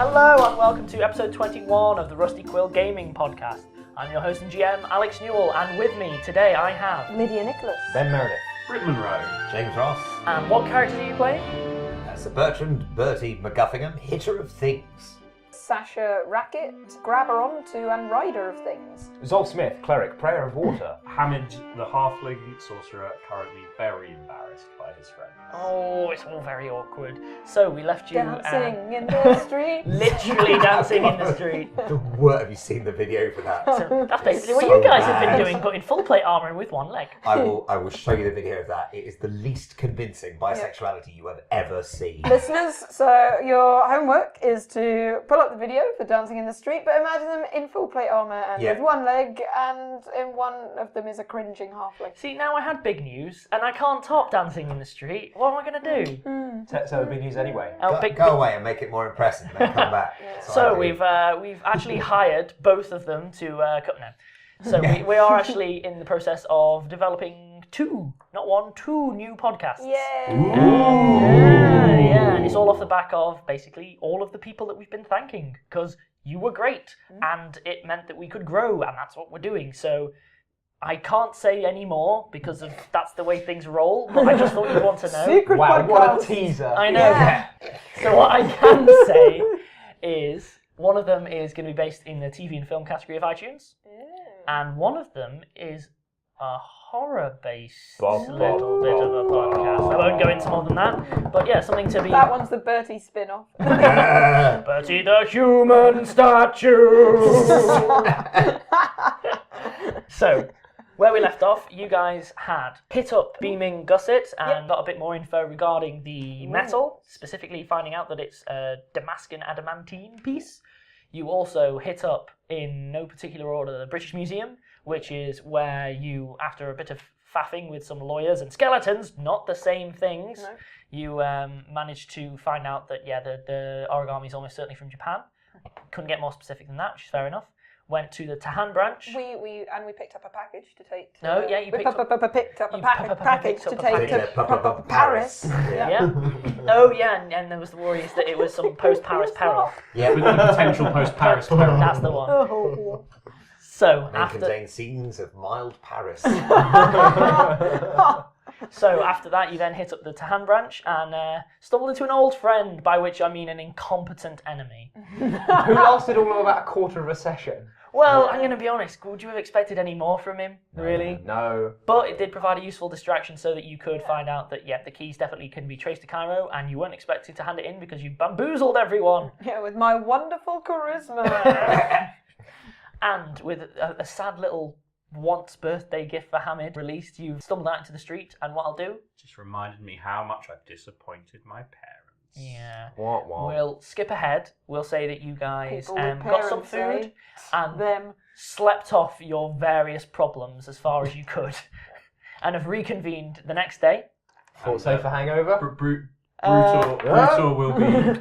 Hello and welcome to episode 21 of the Rusty Quill Gaming Podcast. I'm your host and GM, Alex Newall, and with me today I have Lydia Nicholas. Then Meredith. Bryn Monroe. James Ross. And what characters are you playing? Sir Bertrand, Bertie, MacGuffingham, hitter of things. Sasha, Racket, grabber onto and rider of things. Zolf Smith, cleric, prayer of water. Hamid, the halfling sorcerer, currently very embarrassed by his friend. Oh, it's all very awkward. So we left you Dancing in the street. literally dancing in the street. Have you seen the video for that? So that's basically what So you guys have bad. been doing, but in full plate armour and with one leg. I will show you the video of that. It is the least convincing bisexuality you have ever seen. Listeners, so your homework is to pull up the video for Dancing in the Street, but imagine them in full plate armour and with one leg, and in one of them is a cringing halfling. See, now I had big news, and I can't top dancing in the street. What am I going to do? So the big news anyway. Go away and make it more impressive and then come back. So we've actually hired both of them to cut now. So we are actually in the process of developing two new podcasts. Yay! Yeah, and it's all off the back of basically all of the people that we've been thanking, because you were great, and it meant that we could grow, and that's what we're doing. So I can't say any more because that's the way things roll, but I just thought you'd want to know. Secret Wow, podcast. what a teaser. I know. Yeah. So what I can say is one of them is going to be based in the TV and film category of iTunes, and one of them is a horror-based little bit of a podcast. I won't go into more than that, but yeah, something to be... That one's the Bertie spin-off. Bertie the human statue! So, where we left off, you guys had hit up Beaming Gusset and got a bit more info regarding the metal, specifically finding out that it's a Damascus adamantine piece. You also hit up, in no particular order, the British Museum, which is where you, after a bit of faffing with some lawyers and skeletons, not the same things, you managed to find out that, the origami is almost certainly from Japan. Couldn't get more specific than that, which is fair enough. Went to the Tahan branch. We picked up a package to take. You picked up a package to take to Paris. Yeah. Oh yeah, and there was the worry is that it was some post-Paris peril. Yeah. With the potential post-Paris peril. That's the one. Oh. So May after contain scenes of mild Paris. after that, you then hit up the Tahan branch and stumbled into an old friend, by which I mean an incompetent enemy. Who lasted all of about a quarter of a session. Well, I'm going to be honest. Would you have expected any more from him? Really? No. But it did provide a useful distraction so that you could find out that, the keys definitely can be traced to Cairo, and you weren't expected to hand it in because you bamboozled everyone. Yeah, with my wonderful charisma. And with a sad little once birthday gift for Hamid released, you've stumbled out into the street, and what I'll do... Just reminded me how much I've disappointed my parents. Yeah. What? We'll skip ahead. We'll say that you guys People with got some parents, food and them. slept off your various problems as far as you could, and have reconvened the next day. Thought so for hangover? Brutal will be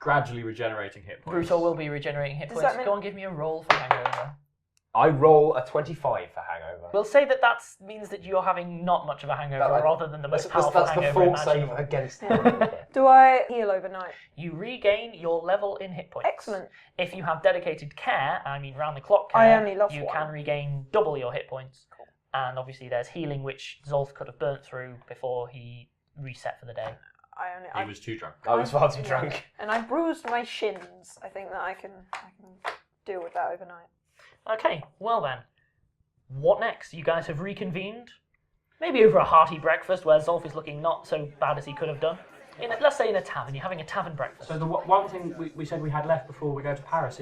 gradually regenerating hit points. Brutal will be regenerating hit Does points. that mean- Go on, give me a roll for hangover. I roll a 25 for hangover. We'll say that means that you're having not much of a hangover rather than the most powerful That's the hangover fault save imaginable. against Do I heal overnight? You regain your level in hit points. Excellent. If you have dedicated care, I mean round the clock care, I only lost you one. can regain double your hit points. Cool. And obviously there's healing, which Zolf could have burnt through before he reset for the day. He was too drunk. I was far too drunk. And I bruised my shins. I think that I can deal with that overnight. Okay, well then. What next? You guys have reconvened? Maybe over a hearty breakfast where Zolf is looking not so bad as he could have done. Let's say in a tavern, you're having a tavern breakfast. So the one thing we said we had left before we go to Paris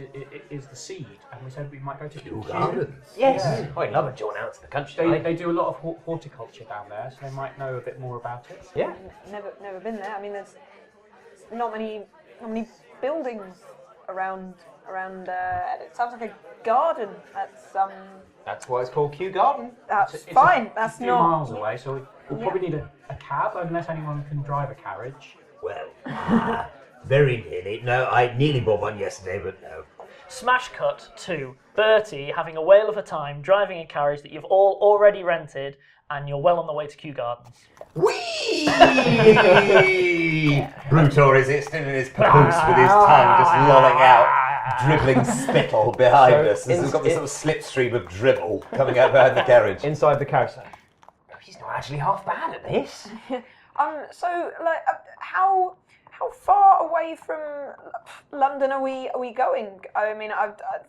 is the seed, and we said we might go to Kew Gardens. Yes. I'd love a jaunt out to the country. They do a lot of horticulture down there, so they might know a bit more about it. Yeah. Never been there. I mean, there's not many buildings around. It sounds like a garden. That's why it's called Kew Garden. That's It's fine. a That's few not miles away, so we'll probably need a cab unless anyone can drive a carriage. Well, very nearly. No, I nearly bought one yesterday, but no. Smash cut to Bertie having a whale of a time driving a carriage that you've all already rented and you're well on the way to Kew Gardens. Whee! Brutor is still in his papoose with his tongue just lolling out, dribbling spittle behind us. We've got this little slipstream of dribble coming out behind the carriage. Inside the carriage. He's not actually half bad at this. So, like, how far away from London are we going? I mean,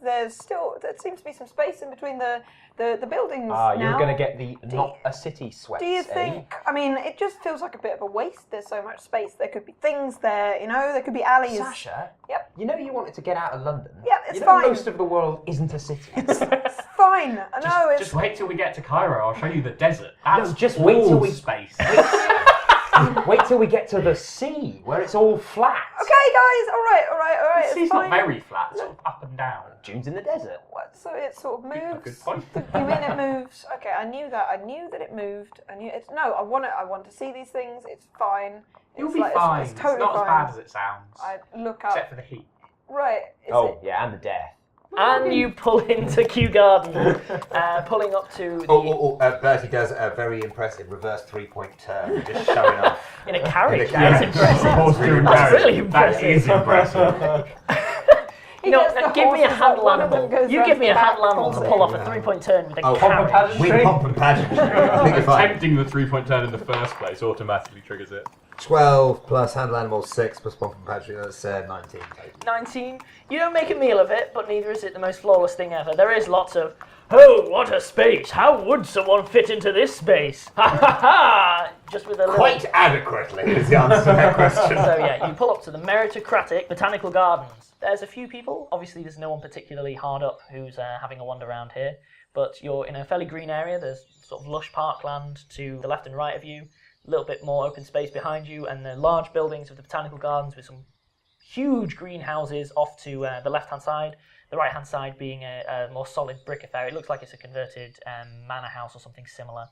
there seems to be some space in between the buildings now. You're going to get the not a city sweat. Do you think? I mean, it just feels like a bit of a waste. There's so much space. There could be things there, there could be alleys. Sasha? Yep. You wanted to get out of London. Yeah, it's fine. Most of the world isn't a city. It's fine. Just wait till we get to Cairo. I'll show you the desert. That's just wait till we space. Wait till we get to the sea, where it's all flat. Okay, guys. All right. The sea's not very flat. It's sort of up and down. Dunes in the desert. What? So it sort of moves. Good point. You mean it moves? Okay, I knew that. I knew that it moved. I want to see these things. It's fine. You'll It's be fine. It's totally not fine. as bad as it sounds. I look up. Except for the heat. Right. Yeah, and the death. And you pull into Kew Gardens, pulling up to the... Bertie does a very impressive reverse 3-point turn, just showing off. In a carriage. In a carriage. That's impressive. That's really impressive. That is impressive. Give me a handle animal. You give me a handle animal to pull off a 3-point turn with a carriage. Win pomp and pageantry. I think you're fine. Attempting the 3-point turn in the first place automatically triggers it. 12 plus handle animal 6 plus pomp and pageantry, that's 19. 19. You don't make a meal of it, but neither is it the most flawless thing ever. There is lots of, oh, what a space! How would someone fit into this space? Ha ha ha! Just with a little... Quite adequately is the answer to that question. So yeah, you pull up to the meritocratic botanical gardens. There's a few people. Obviously, there's no one particularly hard up who's having a wander around here, but you're in a fairly green area. There's sort of lush parkland to the left and right of you, a little bit more open space behind you, and the large buildings of the botanical gardens with some huge greenhouses off to the left-hand side, the right-hand side being a more solid brick affair. It looks like it's a converted manor house or something similar.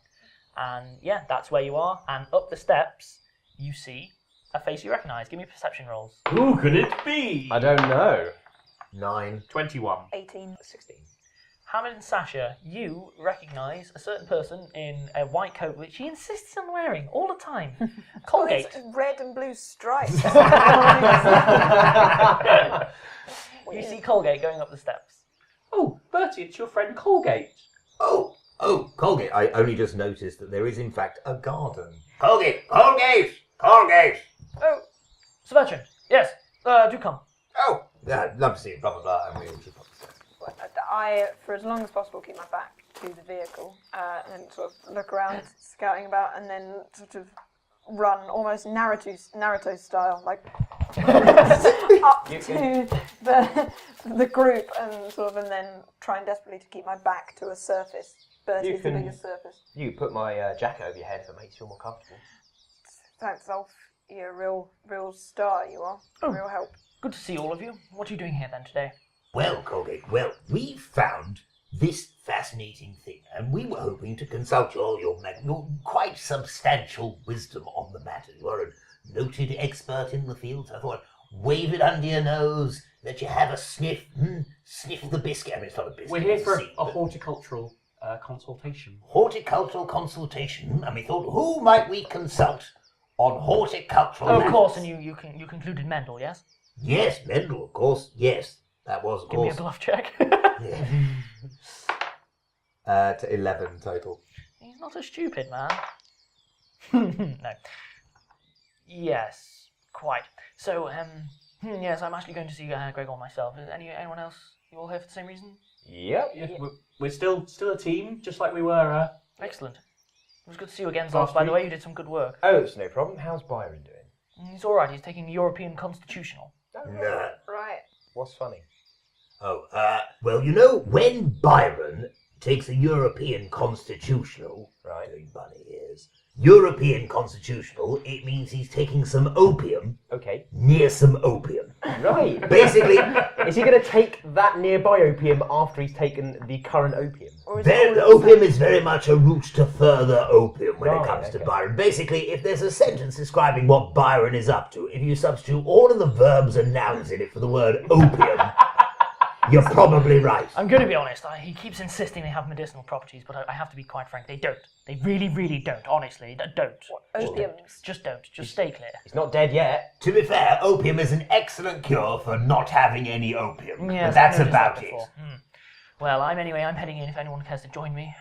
And yeah, that's where you are. And up the steps, you see a face you recognise. Give me perception rolls. Who could it be? I don't know. 9. 21. 18. 16. Hamid and Sasha, you recognise a certain person in a white coat which he insists on wearing all the time. Colgate. Oh, it's red and blue stripes. You see Colgate going up the steps. Oh, Bertie, it's your friend Colgate. Oh, Colgate. I only just noticed that there is, in fact, a garden. Colgate! Colgate! Colgate! Oh, Sir Bertrand, yes, do come. Oh, love to see you, blah, blah, blah. And we keep up the steps. I, for as long as possible, keep my back to the vehicle and sort of look around, scouting about, and then sort of run almost Naruto style, like up to the group, and then trying desperately to keep my back to a surface. Bertie's the biggest surface. You put my jacket over your head if it makes you feel more comfortable. Thanks, Zolf. You're a real star, you are. Real help. Good to see all of you. What are you doing here then today? Well, Colgate, we found this fascinating thing, and we were hoping to consult your quite substantial wisdom on the matter. You are a noted expert in the field, so I thought I'd wave it under your nose, let you have a sniff of the biscuit. I mean, it's not a biscuit. We're here for it's a horticultural consultation. Horticultural consultation, and we thought, who might we consult on horticultural Oh, of matters? course, and you concluded Mendel, yes? Yes, Mendel, of course, yes. That was, of Give me a course. bluff check. To 11 total. He's not a stupid man. No. Yes, quite. So, yes, I'm actually going to see Gregor myself. Is anyone else? You all here for the same reason? Yep. Yeah, we're still a team, just like we were. Excellent. It was good to see you again, Zolf. Last By the week. way, you did some good work. Oh, it's no problem. How's Byron doing? He's all right. He's taking European Constitutional. Nah. Right. What's funny? Oh, well, when Byron takes a European constitutional, Right. doing bunny ears, European constitutional, it means he's taking some opium Okay. near some opium. Right. Basically, Is he going to take that nearby opium after he's taken the current opium? Or is it all the at the opium same- is very much a route to further opium when it Right, comes to okay. Byron. Basically, if there's a sentence describing what Byron is up to, if you substitute all of the verbs and nouns in it for the word opium, You're probably right. I'm going to be honest. He keeps insisting they have medicinal properties, but I have to be quite frank. They don't. They really, really don't. Honestly, they don't. Opiums. Just don't. Just stay clear. He's not dead yet. To be fair, opium is an excellent cure for not having any opium. Yes, but that's I've noticed about that it. before. Well, I'm heading in if anyone cares to join me.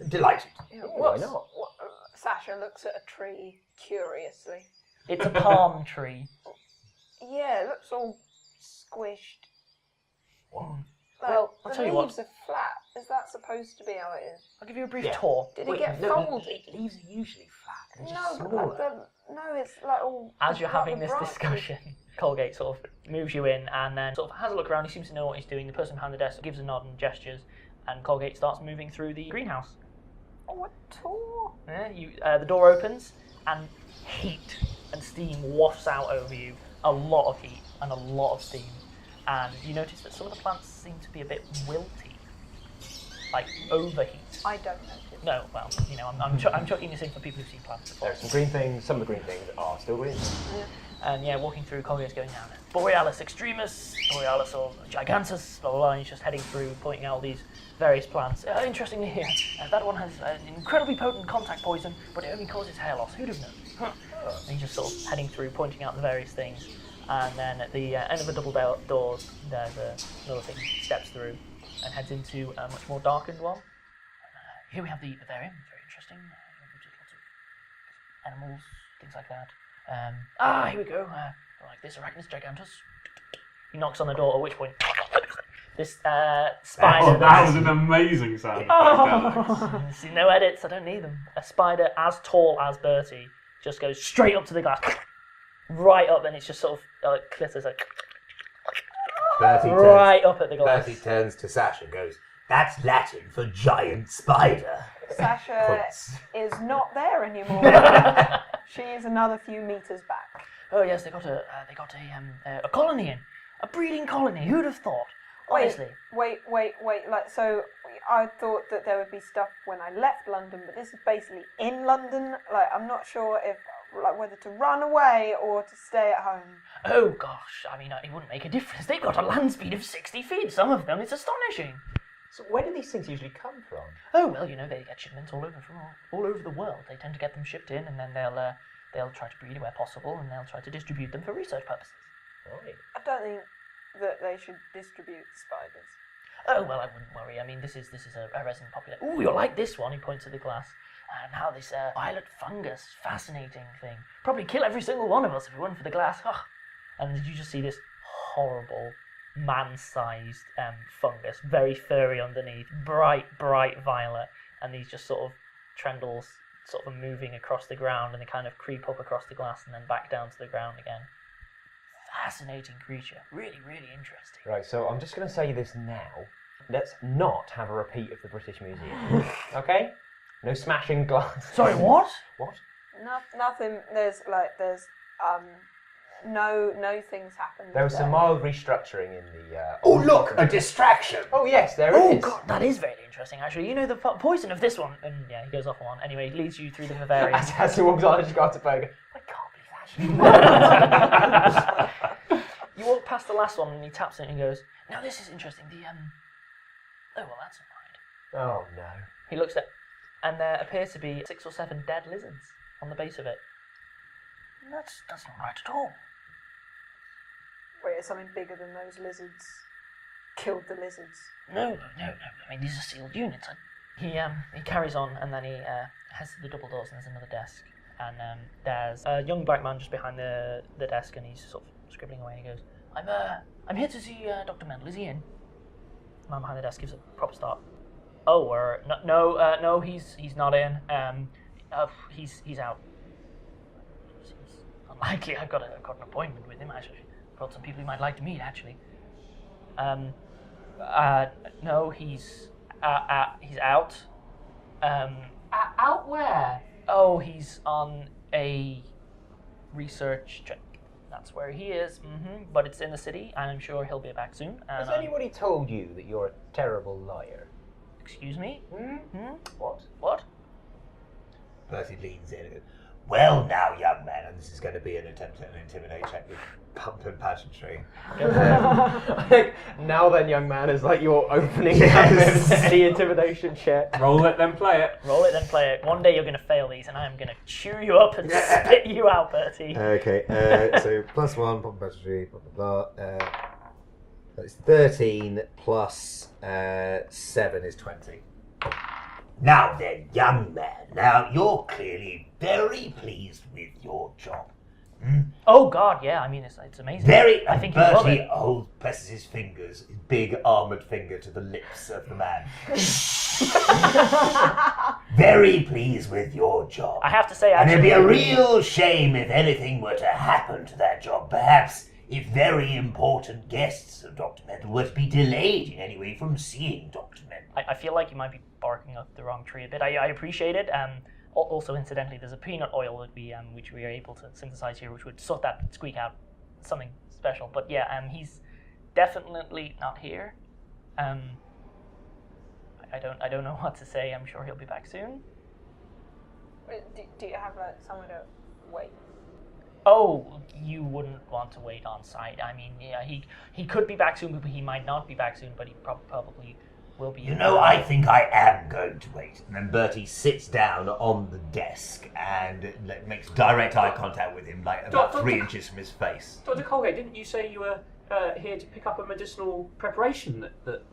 Delighted. Why not? Sasha looks at a tree curiously. It's a palm tree. Yeah, it looks all squished. Well, I'll the tell you what. leaves are flat. Is that supposed to be how it is? I'll give you a brief tour. Did it get folded? Leaves are usually flat. And No, just but smaller. it's like all. As you're got having the this branches. discussion, Colgate sort of moves you in and then sort of has a look around. He seems to know what he's doing. The person behind the desk gives a nod and gestures, and Colgate starts moving through the greenhouse. Oh, a tour. Yeah, the door opens, and heat and steam wafts out over you. A lot of heat and a lot of steam. And you notice that some of the plants seem to be a bit wilty, like overheat. I don't notice. No, well, you know, I'm chucking this in for people who've seen plants before. There are some green things. Some of the green things are still green. And yeah, walking through, Colgate's going down. Borealis extremis, Borealis or gigantus, blah blah blah. And he's just heading through, pointing out all these various plants. Interestingly here, that one has an incredibly potent contact poison, but it only causes hair loss. Who'd have known? Huh. And he's just sort of heading through, pointing out the various things. And then at the end of the double doors, there's another thing he steps through and heads into a much more darkened one. Here we have the vivarium, very interesting. Lots of animals, things like that. Here we go. Like this, Arachnus gigantus. He knocks on the door, at which point this spider. Oh, that was an amazing sound effect, Alex. See, no edits, I don't need them. A spider as tall as Bertie just goes straight up to the glass. Right up, and it's just sort of glitters like right up at the glass. Bertie turns to Sasha and goes, "That's Latin for giant spider." Sasha is not there anymore. She is another few meters back. Oh yes, they got a colony in, a breeding colony. Who'd have thought? Honestly. Wait. Like, so I thought that there would be stuff when I left London, but this is basically in London. Like, I'm not sure if, like, whether to run away or to stay at home. Oh gosh, I mean, it wouldn't make a difference. They've got a land speed of 60 feet. Some of them, it's astonishing. So where do these things usually come from? Oh well, you know, they get shipments all over the world. They tend to get them shipped in, and then they'll try to breed where possible, and they'll try to distribute them for research purposes. Right. I don't think that they should distribute spiders. Oh well, I wouldn't worry. I mean, this is a resident population. Ooh, you'll like this one. He points to the glass. And now this violet fungus, fascinating thing. Probably kill every single one of us if it weren't for the glass. Oh. And you just see this horrible, man-sized fungus, very furry underneath, bright violet, and these just sort of trendles sort of moving across the ground, and they kind of creep up across the glass and then back down to the ground again. Fascinating creature. Really, really interesting. Right, so I'm just going to say this now. Let's not have a repeat of the British Museum. Okay? No smashing glass. Sorry, what? What? Nothing. There's no things happened. There was some mild restructuring in the... Oh, look, a distraction. Oh, yes, there Oh is. god, that is very interesting actually. You know the poison of this one, and yeah, he goes off on one. Anyway, he leads you through the vivarium. As he walks on, I just got to play. I can't believe that. You walk past the last one, and he taps it, and he goes, "Now this is interesting. The oh well, that's not right." Oh, no. He looks at, and there appear to be 6 or 7 dead lizards on the base of it. That's not right at all. Wait, something bigger than those lizards killed the lizards. No. I mean, these are sealed units. He carries on, and then he heads to the double doors, and there's another desk, and there's a young black man just behind the desk, and he's sort of scribbling away. And he goes, "I'm here to see Dr. Mendel. Is he in?" The man behind the desk gives a proper start. Oh, no, he's not in. He's out. Seems unlikely. I've got an appointment with him. Actually, brought some people he might like to meet. Actually. No, he's out. Out where? Oh, he's on a research trip. That's where he is. But it's in the city, and I'm sure he'll be back soon. Has anybody told you that you're a terrible liar? Excuse me? What? What? Bertie leans in and goes, Well, now, young man, and this is going to be an attempt at an intimidate check with pump and pageantry. I think now then, young man, is like your opening the intimidation check. Roll it, then play it. Roll it, then play it. One day you're going to fail these, and I am going to chew you up and spit you out, Bertie. Okay, so +1, pump and pageantry, blah blah blah. That's 13 plus 7 is 20. Now then, young man, now you're clearly very pleased with your job. Oh God, yeah. I mean, it's amazing. I think you love Bertie it. presses his fingers, his big armoured finger, to the lips of the man. Very pleased with your job. I have to say, And it'd actually, be a real shame if anything were to happen to that job. Perhaps if very important guests of Dr. Mendel were to be delayed in any way from seeing Dr. Mendel. I feel like you might be barking up the wrong tree a bit. I appreciate it. Also, incidentally, there's a peanut oil that which we are able to synthesize here, which would sort that squeak out something special. But yeah, he's definitely not here. I don't know what to say. I'm sure he'll be back soon. Do you have somewhere to wait? Oh, you wouldn't want to wait on site. I mean, yeah, he could be back soon, but he might not be back soon. But he probably will be. You know, I think I am going to wait. And then Bertie sits down on the desk and makes direct eye contact with him, like about 3 inches from his face. Dr. Colgate, didn't you say you were here to pick up a medicinal preparation that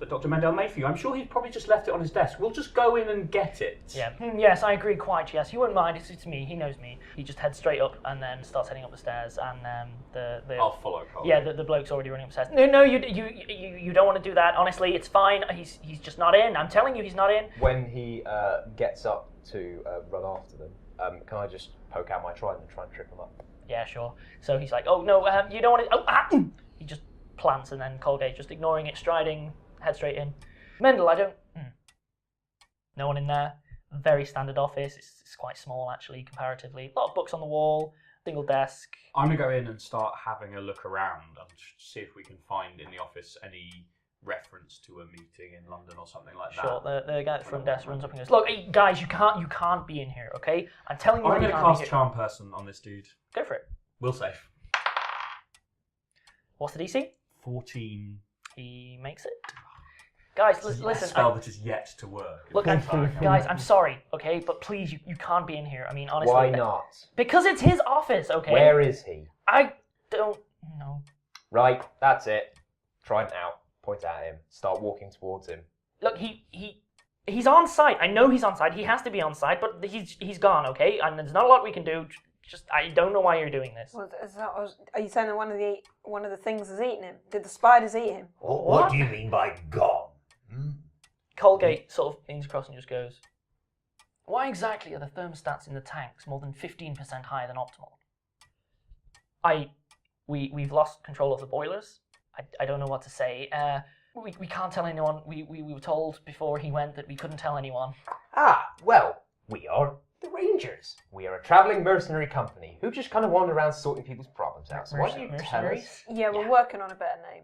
Dr. Mendel made for you? I'm sure he's probably just left it on his desk. We'll just go in and get it. Yeah. Yes, I agree quite. Yes, he wouldn't mind. It's me. He knows me. He just heads straight up and then starts heading up the stairs. And the I'll follow Colgate. yeah, the bloke's already running upstairs. No, you don't want to do that. Honestly, it's fine. He's just not in. I'm telling you, he's not in. When he gets up to run after them, can I just poke out my trident and try and trip him up? Yeah, sure. So he's like, oh no, you don't want to. He just plants and then Colgate, just ignoring it, striding, head straight in. Mendel, I don't. No one in there. Very standard office. It's quite small actually, comparatively. A lot of books on the wall. Single desk. I'm going to go in and start having a look around and see if we can find in the office any reference to a meeting in London or something like that. Sure, the guy at the front desk runs up and goes, look, hey, guys, you can't be in here, okay? I'm telling you I'm you going to can't be cast here. Charm Person on this dude. Go for it. We'll save. What's the DC? 14. He makes it. Guys, This is a listen. spell that is yet to work. Look, guys, I'm sorry, okay? But please, you can't be in here. I mean, honestly. Why not? Because it's his office, okay? Where is he? I don't know. Right, that's it. Trident out. Point at him. Start walking towards him. Look, he's on site. I know he's on site. He has to be on site, but he's gone, okay? And there's not a lot we can do. Just I don't know why you're doing this. Are you saying that one of the things has eaten him? Did the spiders eat him? What do you mean by gone? Colgate sort of leans across and just goes, why exactly are the thermostats in the tanks more than 15% higher than optimal? We've lost control of the boilers. I don't know what to say. We can't tell anyone. We were told before he went that we couldn't tell anyone. Ah, well, we are the Rangers. We are a travelling mercenary company who just kind of wander around sorting people's problems out. So why don't you tell us? Mercenaries? Yeah, we're working on a better name.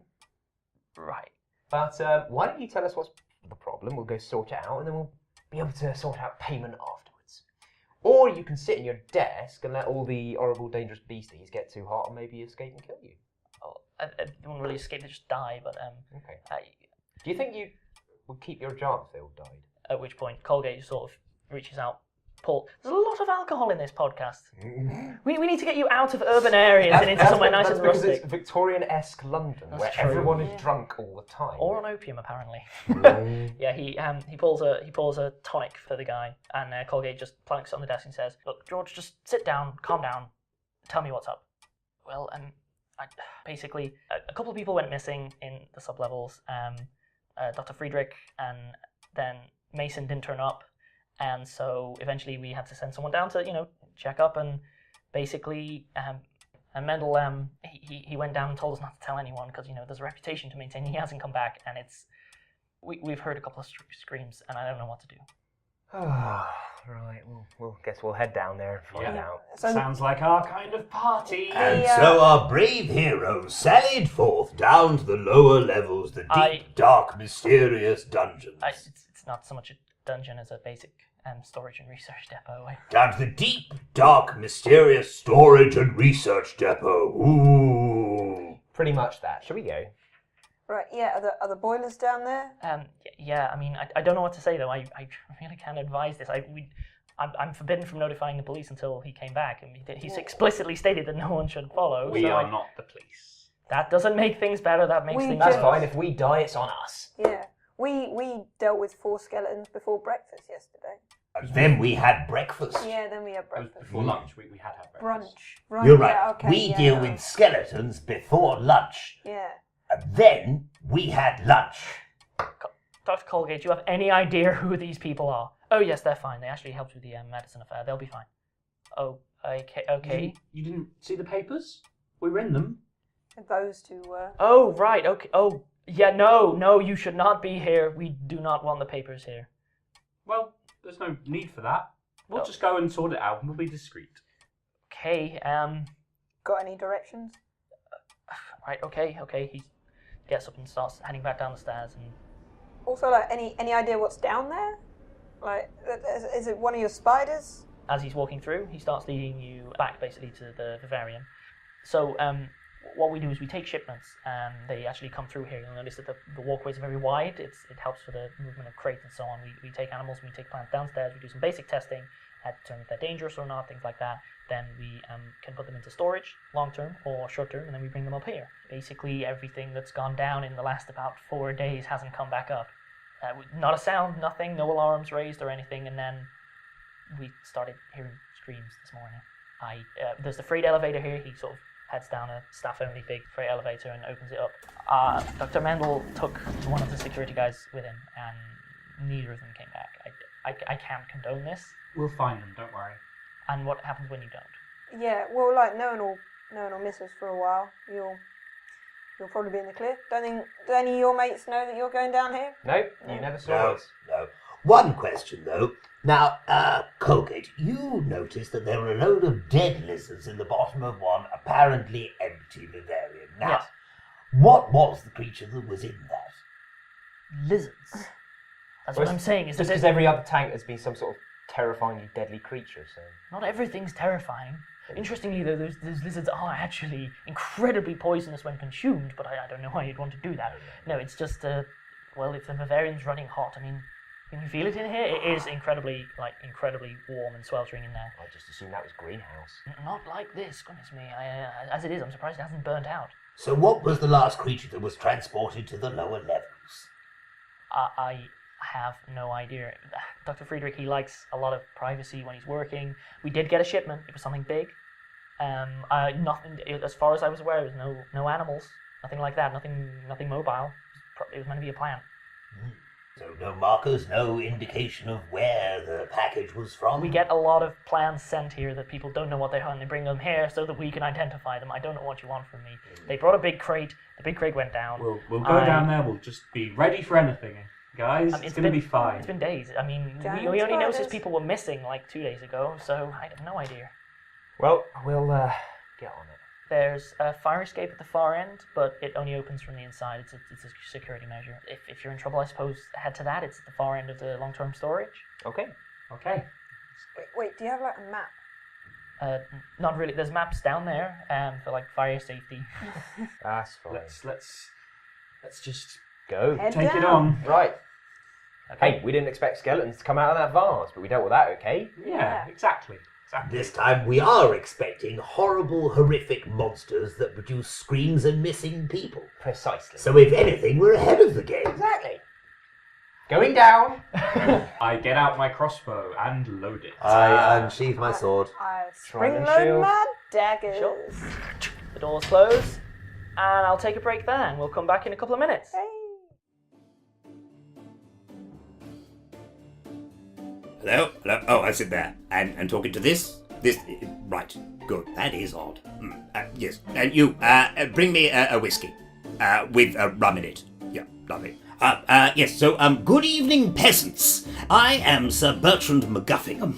Right. But why don't you tell us what's the problem? We'll go sort it out, and then we'll be able to sort out payment afterwards. Or you can sit in your desk and let all the horrible, dangerous beasties get too hot and maybe escape and kill you. Oh, I wouldn't really escape. They just die. But Okay. Do you think you would keep your job if they all died? at which point Colgate sort of reaches out. Paul, there's a lot of alcohol in this podcast. We need to get you out of urban areas and into somewhere nice and because rustic. it's Victorian-esque London, That's where true. everyone is drunk all the time. Or on opium, apparently. Yeah, he pulls a tonic for the guy, and Colgate just planks it on the desk and says, "Look, George, just sit down, calm down, tell me what's up." Well, basically, a couple of people went missing in the sublevels. Dr. Friedrich and then Mason didn't turn up, and so eventually we had to send someone down to check up, and basically and Mendel he went down and told us not to tell anyone because there's a reputation to maintain. He hasn't come back, and we've heard a couple of screams, and I don't know what to do. Right, we'll guess we'll head down there and find out. Sounds like our kind of party. And so our brave heroes sallied forth down to the lower levels, the deep, dark, mysterious dungeons. It's not so much a dungeon as a basic storage and research depot. Down to the deep, dark, mysterious storage and research depot. Ooh. Pretty much that. Shall we go? Right, yeah, are the boilers down there? Yeah, I mean, I don't know what to say, though. I really can't advise this. I'm forbidden from notifying the police until he came back, and he's explicitly stated that no one should follow. We are not the police. That doesn't make things better, that makes things That's worse. fine. If we die, it's on us. Yeah. We dealt with 4 skeletons before breakfast yesterday. And then we had breakfast. Yeah, then we had It was breakfast. before lunch. We had breakfast. Brunch. You're right. Yeah, okay, we yeah, deal no. with skeletons before lunch. Yeah. And then we had lunch. Dr. Colgate, do you have any idea who these people are? Oh, yes, they're fine. They actually helped with the medicine affair. They'll be fine. Oh, okay. You didn't see the papers? We were in them. Those 2 were. Oh, right, okay. Oh, yeah, no, you should not be here. We do not want the papers here. Well, there's no need for that. We'll Oh. just go and sort it out and we'll be discreet. Okay, Got any directions? right, okay. He gets up and starts heading back down the stairs, and Also, like, any idea what's down there? Like, is it one of your spiders? as he's walking through, he starts leading you back, basically, to the vivarium. So, what we do is we take shipments, and they actually come through here. You'll notice that the walkways are very wide. It helps for the movement of crates and so on. We take animals, we take plants downstairs, we do some basic testing, determine if they're dangerous or not, things like that. Then we can put them into storage, long-term or short-term, and then we bring them up here. Basically, everything that's gone down in the last about 4 days hasn't come back up. Not a sound, nothing, no alarms raised or anything, and then we started hearing screams this morning. There's the freight elevator here. He sort of heads down a staff-only big freight elevator and opens it up. Dr. Mendel took one of the security guys with him, and neither of them came back. I can't condone this. We'll find them, don't worry. And what happens when you don't? Yeah, well, like, no one will miss us for a while. You'll probably be in the clear. Do any of your mates know that you're going down here? No, you never saw No, us. no. One question, though. Now, Colgate, you noticed that there were a load of dead lizards in the bottom of one apparently empty vivarium. Now, Yes. what was the creature that was in that? Lizards. That's what I'm saying. Is Just that because every other tank has been some sort of terrifyingly deadly creature, so... not everything's terrifying. Interestingly, though, those lizards are actually incredibly poisonous when consumed, but I don't know why you'd want to do that. No, it's just, well, if the Bavarian's running hot, I mean, can you feel it in here? It is incredibly warm and sweltering in there. I just assumed that was greenhouse. Not like this, goodness me. As it is, I'm surprised it hasn't burnt out. So what was the last creature that was transported to the lower levels? I have no idea. Dr. Friedrich, he likes a lot of privacy when he's working. We did get a shipment. It was something big. Nothing, as far as I was aware, there was no animals, nothing like that, nothing mobile. It was meant to be a plant. So no markers, no indication of where the package was from? We get a lot of plans sent here that people don't know what they are, and they bring them here so that we can identify them. I don't know what you want from me. They brought a big crate. The big crate went down. We'll go down there. We'll just be ready for anything, guys. It's going to be fine. It's been days. I mean, we Giant only noticed spiders. people were missing like 2 days ago, so I have no idea. Well, we'll get on it. There's a fire escape at the far end, but it only opens from the inside. It's a security measure. If you're in trouble, I suppose head to that. It's at the far end of the long-term storage. Okay. Okay. Wait, do you have, like, a map? Not really. There's maps down there for like fire safety. That's fine. Let's just Go. Head take down. it on. Right. Okay. Hey, we didn't expect skeletons to come out of that vase, but we dealt with that, okay? Yeah, exactly. This time we are expecting horrible, horrific monsters that produce screams and missing people. Precisely. So if anything, we're ahead of the game. Exactly. Going down. I get out my crossbow and load it. I unsheath my sword. I Trident spring load shield. my daggers. Sure. The doors close, and I'll take a break there, and we'll come back in a couple of minutes. Hey. Hello? Oh, I sit there. And talking to this? Right. Good. That is odd. Yes. And you, bring me a whiskey. With rum in it. Yeah, lovely. Yes, so, good evening, peasants. I am Sir Bertrand MacGuffingham.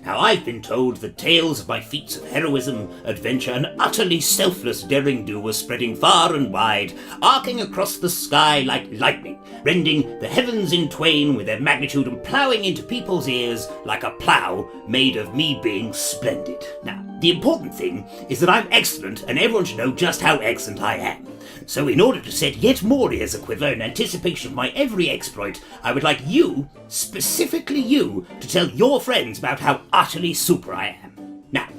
Now, I've been told the tales of my feats of heroism, adventure, and utterly selfless derring-do were spreading far and wide, arcing across the sky like lightning, rending the heavens in twain with their magnitude and ploughing into people's ears like a plough made of me being splendid. Now, the important thing is that I'm excellent, and everyone should know just how excellent I am. So in order to set yet more ears a-quiver in anticipation of my every exploit, I would like you, specifically you, to tell your friends about how utterly super I am. Now,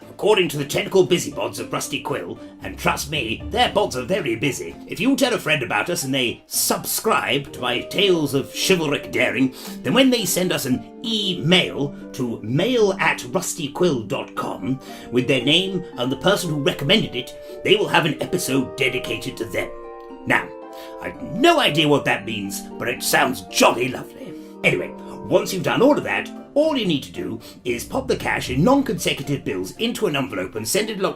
according to the technical busybods of Rusty Quill, and trust me, their bods are very busy, if you tell a friend about us and they subscribe to my tales of chivalric daring, then when they send us an email to mail@rustyquill.com with their name and the person who recommended it, they will have an episode dedicated to them. Now, I've no idea what that means, but it sounds jolly lovely. Anyway, once you've done all of that, all you need to do is pop the cash in non-consecutive bills into an envelope and send it along.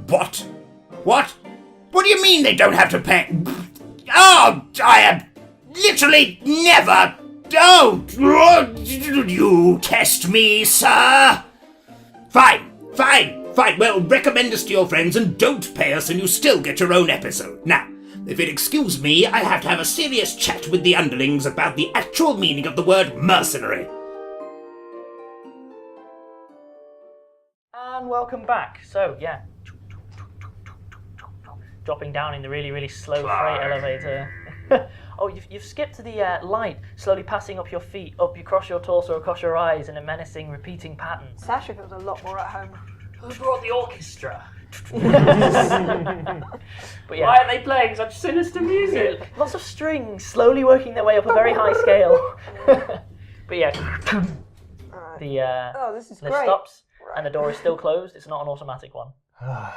What? What do you mean they don't have to pay? Oh, I am literally never. Don't you test me, sir? Fine. Well, recommend us to your friends and don't pay us and you still get your own episode. Now, if you'll excuse me, I have to have a serious chat with the underlings about the actual meaning of the word mercenary. And welcome back. So, yeah. Dropping down in the really, really slow freight elevator. Oh, you've skipped to the light, slowly passing up your feet, up across your torso, across your eyes in a menacing, repeating pattern. Sasha feels a lot more at home. Who brought the orchestra? But yeah, Why are they playing such sinister music? lots of strings slowly working their way up a very high scale. But yeah, Alright. the Oh, this is lift great. stops and the door is still closed. It's not an automatic one. At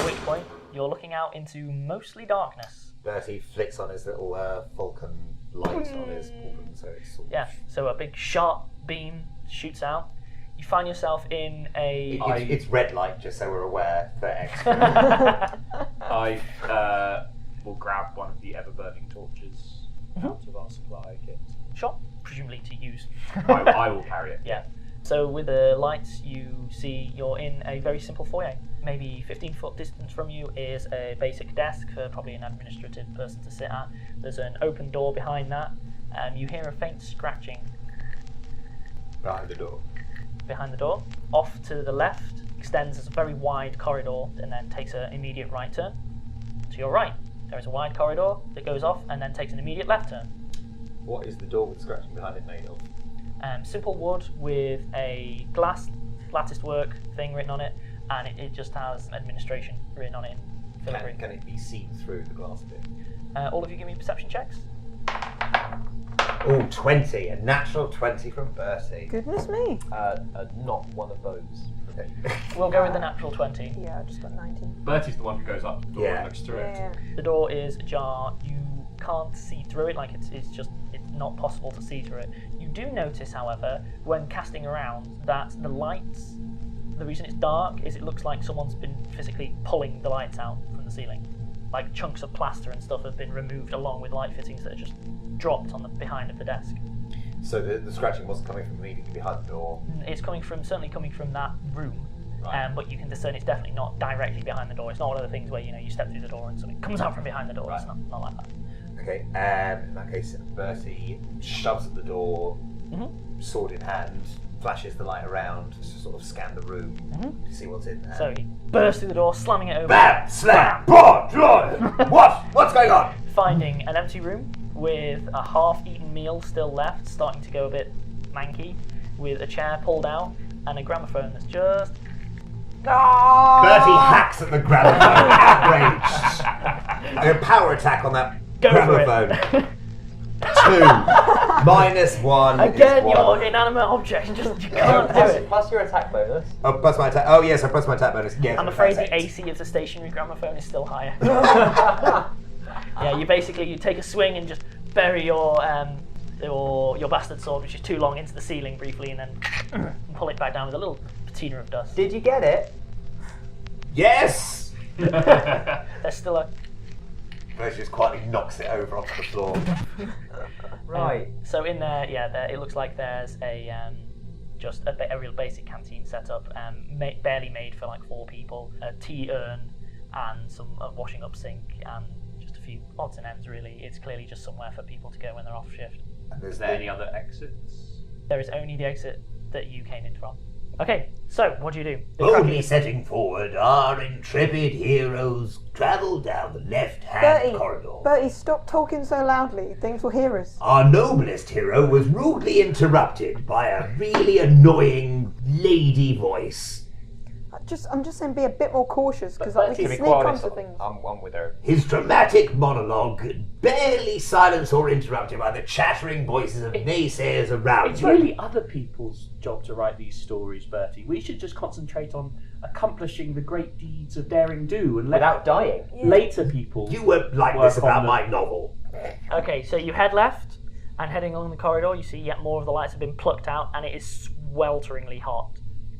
which point you're looking out into mostly darkness. Bertie flicks on his little Falcon light on his organ, so it's sort of... Yeah, so a big sharp beam shoots out. You find yourself in a... It's red light, just so we're aware for extra. I will grab one of the ever-burning torches out of our supply kit. Sure, presumably to use. I will carry it. Yeah. So with the lights, you see you're in a very simple foyer. Maybe 15-foot distance from you is a basic desk for probably an administrative person to sit at. There's an open door behind that. You hear a faint scratching Behind the door. behind the door. Off to the left extends as a very wide corridor and then takes an immediate right turn. To your right, there is a wide corridor that goes off and then takes an immediate left turn. What is the door with the scratching behind it made of? Simple wood with a latticed work thing written on it, and it just has administration written on it in filigree. Can it be seen through the glass bit? All of you give me perception checks. Oh, 20. A natural 20 from Bertie. Goodness me. Not one of those. Okay. We'll go with the natural 20. Yeah, I just got 19. Bertie's the one who goes up to the door Yeah. and looks through it. Yeah. The door is ajar. You can't see through it, like it's not possible to see through it. You do notice, however, when casting around, that the lights, the reason it's dark is it looks like someone's been physically pulling the lights out from the ceiling. Like chunks of plaster and stuff have been removed along with light fittings that are just dropped on the behind of the desk. So the scratching wasn't coming from immediately behind the door? It's certainly coming from that room, Right. but you can discern it's definitely not directly behind the door. It's not one of the things where you step through the door and something comes out from behind the door. It's Right. not like that. Okay, in that case, Bertie shoves at the door, sword in hand, flashes the light around to sort of scan the room to see what's in there. So he bursts through the door, slamming it open, Bam! Slam! Board! What's going on? finding an empty room with a half-eaten meal still left, starting to go a bit manky, with a chair pulled out and a gramophone that's just... Bertie hacks at the gramophone, outraged. A power attack on that Go for gramophone. it. 2. -1 Again, is your 1. inanimate object, you can't do it. Plus your attack bonus. Oh, plus my attack. Oh, yes, I plus my attack bonus. Yes, I'm afraid that's the 8. AC of the stationary gramophone is still higher. Yeah, you take a swing and just bury your bastard sword, which is too long, into the ceiling briefly, and then pull it back down with a little patina of dust. Did you get it? Yes! There's still a Bertie just quietly knocks it over onto the floor. Right. So in there, it looks like there's just a real basic canteen setup, barely made for like 4 people, a tea urn and some washing up sink and just a few odds and ends really. It's clearly just somewhere for people to go when they're off shift. And Is there any other exits? There is only the exit that you came in from. Okay, so what do you do? Boldly setting forward, our intrepid heroes travel down the left-hand corridor. Bertie, stop talking so loudly. Things will hear us. Our noblest hero was rudely interrupted by a really annoying lady voice. I'm just saying, be a bit more cautious because But we To can be sneak quite onto honest, things. I'm with her. His dramatic monologue barely silenced or interrupted by the chattering voices of naysayers around It's him. really other people's job to write these stories, Bertie. We should just concentrate on accomplishing the great deeds of daring do and let Without dying. later people. You won't like work this about on my novel. Okay, so you head left, and heading along the corridor, you see yet more of the lights have been plucked out, and it is swelteringly hot.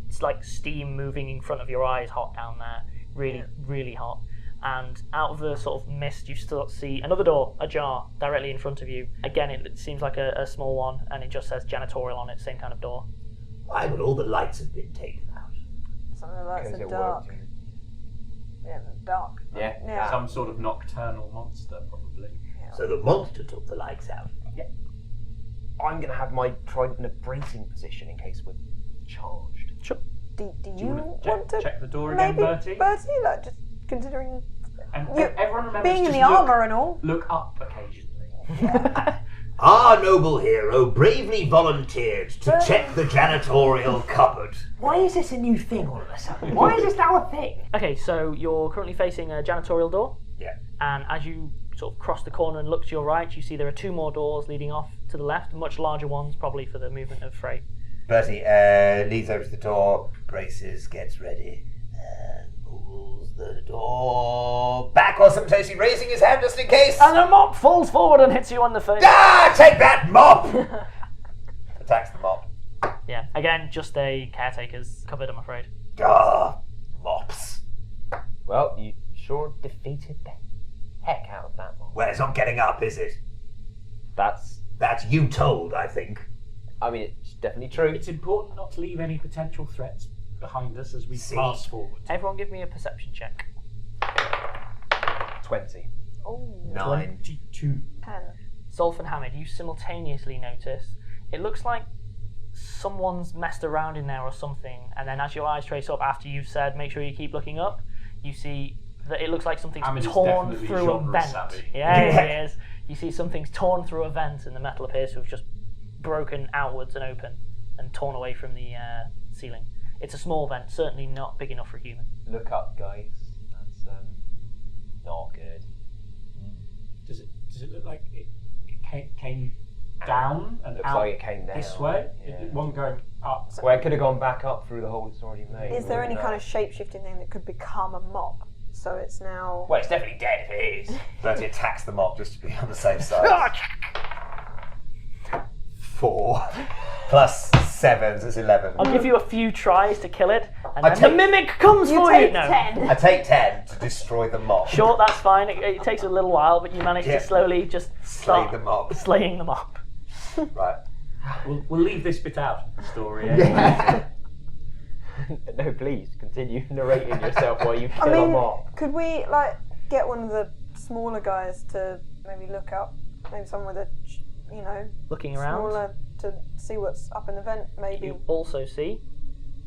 It's like steam moving in front of your eyes, hot down there. Really, really hot. And out of the sort of mist, you still see another door ajar directly in front of you. Again, it seems like a small one, and it just says janitorial on it, same kind of door. Why would all the lights have been taken out? Some of the lights Because are it dark. worked. Yeah, they're dark. Yeah. Yeah. Some sort of nocturnal monster, probably. So the monster took the lights out. I'm going to have my trident in a bracing position in case we're charged. Sure. Do you wanna want to check the door again, maybe, Bertie? like just considering And You- everyone remembers being in just the armour and all? look up occasionally. Our noble hero bravely volunteered to check the janitorial cupboard. Why is this a new thing all of a sudden? Why is this now a thing? Okay, so you're currently facing a janitorial door. Yeah. And as you sort of cross the corner and look to your right, you see there are 2 more doors leading off to the left, much larger ones, probably for the movement of freight. Bertie leads over to the door, braces, gets ready, and pulls the door back while simultaneously raising his hand just in case. And a mop falls forward and hits you on the face. Ah! Take that, mop! Attacks the mop. Yeah, again, just a caretaker's cupboard, I'm afraid. Ah, mops. Well, you sure defeated the heck out of that one. Well, it's not getting up, is it? That's, That's you told, I think. I mean, it's definitely true. It's important not to leave any potential threats behind us as we pass forward. Everyone give me a perception check. 20. Oh, 9. 22. 10. Zolf and Hamid, you simultaneously notice it looks like someone's messed around in there or something, and then as your eyes trace up after you've said make sure you keep looking up, you see that it looks like something's Hamid is torn definitely through a genre vent. savvy. Yeah, it is. You see something's torn through a vent and the metal appears to have just broken outwards and open and torn away from the ceiling. It's a small vent, certainly not big enough for a human. Look up, guys. That's not good. Does it look like it came down and Looks out like it came down. this way? Yeah. It wasn't going up. Well, it could have gone back up through the hole it's already made. Is there any kind of shape-shifting thing that could become a mop? So it's now... Well, it's definitely dead if it is. Bertie attacks the mop just to be on the safe side. 4 plus 7, so it's 11. I'll give you a few tries to kill it, and I then the take- mimic comes You for you. take No. 10. I take 10 to destroy the mop. Sure, that's fine. It takes a little while, but you manage Yeah. to slowly just start the mob. slaying them up. Right. We'll leave this bit out of the story. Anyway. No, please continue narrating yourself while you kill I a mean, mop. could we like get one of the smaller guys to maybe look up? Maybe someone with a, Looking around, smaller to see what's up in the vent. Maybe. you also see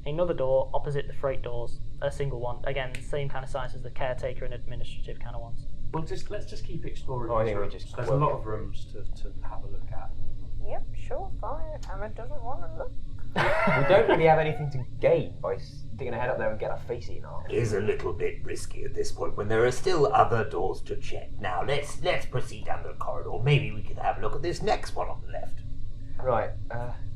another door opposite the freight doors, a single one. Again, same kind of size as the caretaker and administrative kind of ones. Let's just keep exploring. Oh, I these think we rooms. just There's a work lot it. of rooms to have a look at. Yep, sure, fine. If Hamid doesn't want to look. We don't really have anything to gain by sticking a head up there and get our face eaten off. It is a little bit risky at this point when there are still other doors to check. Now, let's proceed down the corridor. Maybe we could have a look at this next one on the left. Right,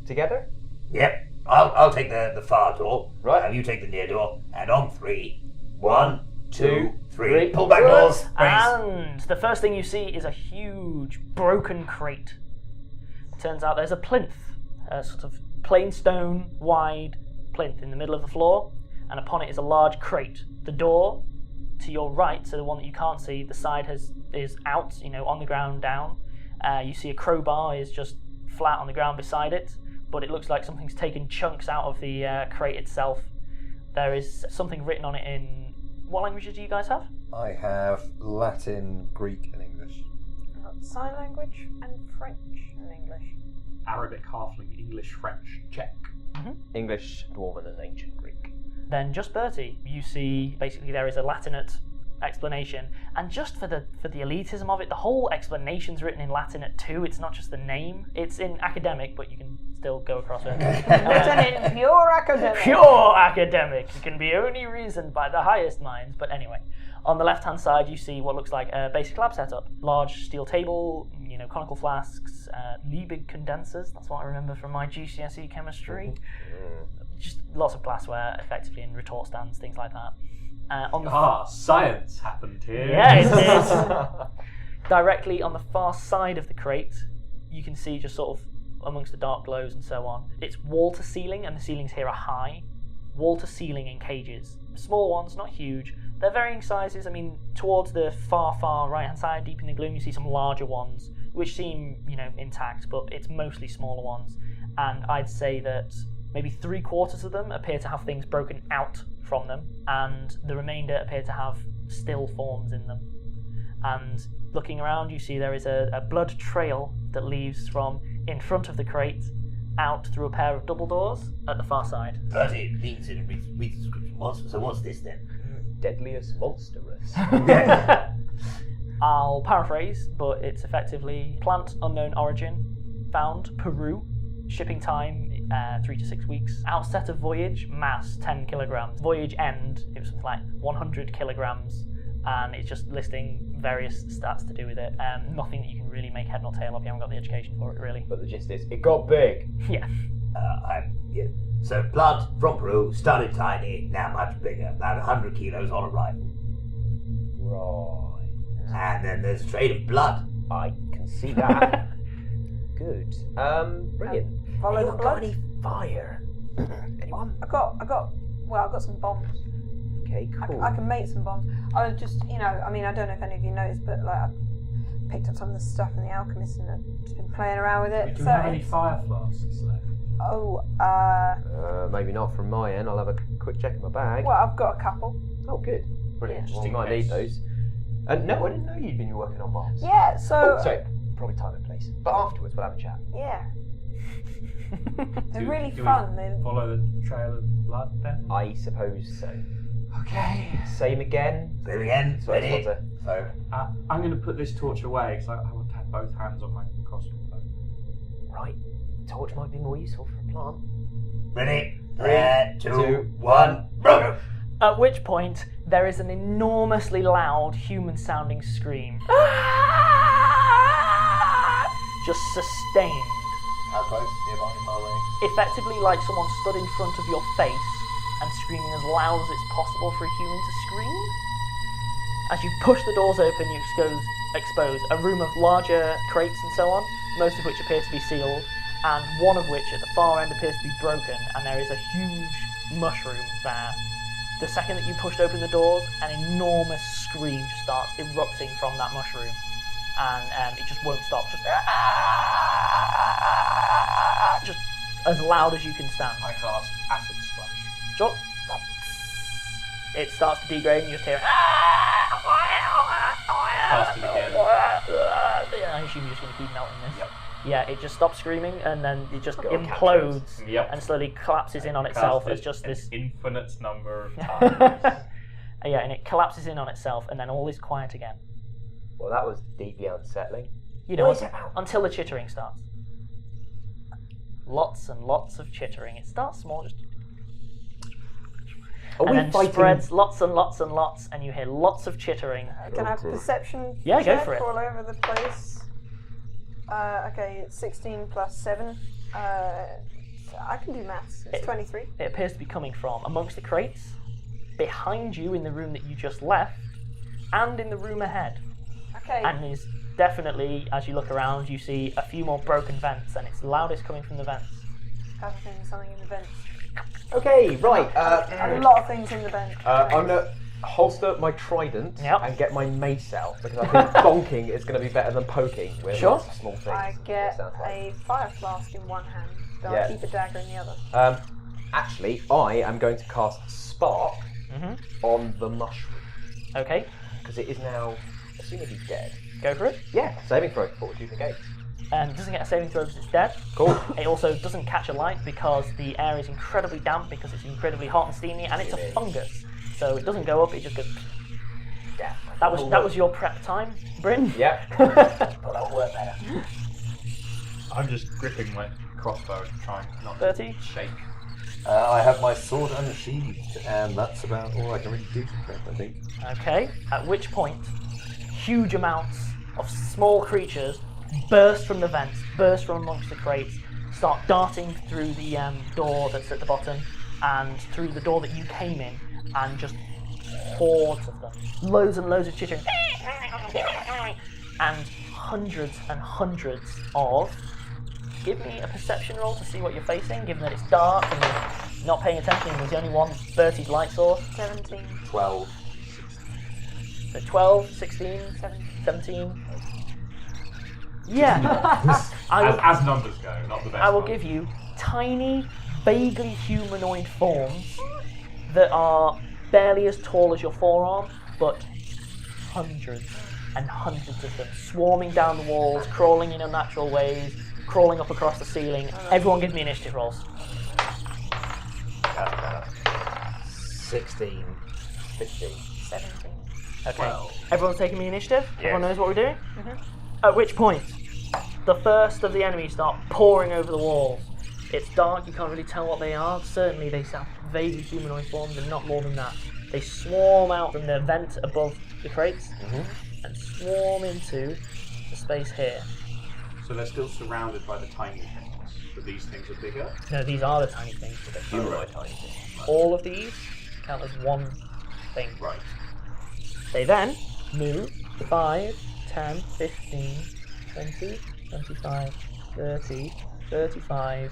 together? Yep, I'll take the far door. Right. Now you take the near door. And on 3. 1, 2, 3. three. Pull back doors. And the first thing you see is a huge broken crate. Turns out there's a plinth, a sort of plain stone, wide plinth in the middle of the floor, and upon it is a large crate. The door to your right, so the one that you can't see, the side is out, on the ground down. You see a crowbar is just flat on the ground beside it, but it looks like something's taken chunks out of the crate itself. There is something written on it in... What languages do you guys have? I have Latin, Greek, and English. I've got sign language and French and English. Arabic, Halfling, English, French, Czech. English, Dwarven, and Ancient Greek. Then just Bertie, you see basically there is a Latinate explanation, and just for the elitism of it, the whole explanation's written in Latinate too. It's not just the name. It's in academic, but you can still go across it. Written in pure academic. Pure academic. It can be only reasoned by the highest minds. But anyway, on the left-hand side, you see what looks like a basic lab setup. Large steel table, conical flasks, Liebig condensers. That's what I remember from my GCSE chemistry. Just lots of glassware, effectively, and retort stands, things like that. Science happened here. Yeah, it is. Directly on the far side of the crate, you can see just sort of amongst the dark glows and so on, it's wall to ceiling, and the ceilings here are high. Wall to ceiling in cages. Small ones, not huge. They're varying sizes. I mean, towards the far right-hand side, deep in the gloom, you see some larger ones, which seem, intact, but it's mostly smaller ones. And I'd say that maybe 3/4 of them appear to have things broken out from them, and the remainder appear to have still forms in them. And looking around, you see there is a blood trail that leads from in front of the crate out through a pair of double doors at the far side. Bertie leans in and reads the description. What's this then? Deadliest monstrous. I'll paraphrase, but it's effectively plant unknown origin, found Peru, shipping time 3 to 6 weeks, outset of voyage, mass 10 kilograms, voyage end, it was something like 100 kilograms, and it's just listing various stats to do with it. Nothing that you can really make head nor tail of. You haven't got the education for it, really. But the gist is, it got big. Yeah. Yeah. So plant from Peru, started tiny, now much bigger, about 100 kilos on arrival. Right. And then there's a trail of blood. I can see that. Good. Brilliant. Follow the blood. Any fire? Anyone? I've got some bombs. Okay, cool. I can make some bombs. I was just, I don't know if any of you noticed, but I picked up some of the stuff in the alchemist and I've just been playing around with it. Do you have any fire flasks left? Oh, maybe not from my end. I'll have a quick check in my bag. well, I've got a couple. Oh, good. Brilliant. Yeah. Well, Just we in might case. need those. No, I didn't know you'd been working on bombs. Yeah, so... Oh, sorry. Probably time and place. But afterwards, we'll have a chat. Yeah. They're Do- really do we fun. They're... Follow the trail of blood then? I suppose so. Okay. Same again. There again, So I ready? just want So, I'm going to put this torch away because I want to have both hands on my crossbow. Right. Torch might be more useful for a plant. ready? 3, 2, 1, go! At which point, there is an enormously loud, human-sounding scream. Just sustained. How close? Nearby, far away? Effectively like someone stood in front of your face and screaming as loud as it's possible for a human to scream. As you push the doors open, you expose a room of larger crates and so on, most of which appear to be sealed, and one of which at the far end appears to be broken, and there is a huge mushroom there. The second that you pushed open the doors, an enormous scream just starts erupting from that mushroom, and it just won't stop. Just as loud as you can stand. I cast acid splash. Sure. It starts to degrade, and you just hear. Cast it again. Yeah, I assume you're just going to keep melting this. Yep. Yeah, it just stops screaming, and then it just Got a implodes Yep. and slowly collapses in on itself as just an this. infinite number of times. Yeah, and it collapses in on itself, and then all is quiet again. Well, that was deeply unsettling. You know, What is it about? until the chittering starts. Lots and lots of chittering. It starts small, just Are and we then fighting? spreads lots and lots and lots, and you hear lots of chittering. Can I have perception Yeah, go check for it. all over the place? Okay, it's 16 plus 7. I can do maths. It's 23. It appears to be coming from amongst the crates, behind you in the room that you just left, and in the room ahead. Okay. And is definitely, as you look around, you see a few more broken vents, and it's loudest coming from the vents. I have something in the vents. Okay, right. A lot of things in the vent. I'm gonna holster my trident Yep. and get my mace out because I think bonking is going to be better than poking with Sure. lots of small things. I get Sounds like. a fire flask in one hand. Do Yeah. I keep a dagger in the other? Actually, I am going to cast Spark on the mushroom Okay, because it is now assumedly dead. go for it. Yeah, saving throw, fortitude negate. Doesn't get a saving throw because it's dead. Cool. It also doesn't catch a light because the air is incredibly damp because it's incredibly hot and steamy, and it's a fungus. So it doesn't go up; it just goes. Yeah. That was your prep time, Bryn. Yep. Well, that'll work better. I'm just gripping my crossbow and trying not to Bertie? shake. I have my sword unsheathed, and that's about all I can really do to prep, I think. Okay. At which point, huge amounts of small creatures burst from the vents, burst from amongst the crates, start darting through the door that's at the bottom, and through the door that you came in, and just hordes of them. Loads and loads of chittering. And hundreds of... Give me a perception roll to see what you're facing, given that it's dark and you're not paying attention. There's only one Bertie's light source. 17. 12. So 12, 16, 17. Yeah. As numbers go, not the best. I will one. give you tiny, vaguely humanoid forms that are barely as tall as your forearm, but hundreds and hundreds of them, swarming down the walls, crawling in unnatural ways, crawling up across the ceiling. Everyone give me initiative rolls. 16. 15. 17. Okay. Everyone's taking me initiative? Yes. Everyone knows what we're doing? At which point, the first of the enemies start pouring over the walls. It's dark, you can't really tell what they are. Certainly they sound vaguely humanoid forms and not more than that. They swarm out from the vent above the crates and swarm into the space here. So they're still surrounded by the tiny things, but these things are bigger. No, these are the tiny things. But they're humanoid tiny things. All of these count as one thing. Right. They then move 5, 10, 15, 20, 25, 30, 35,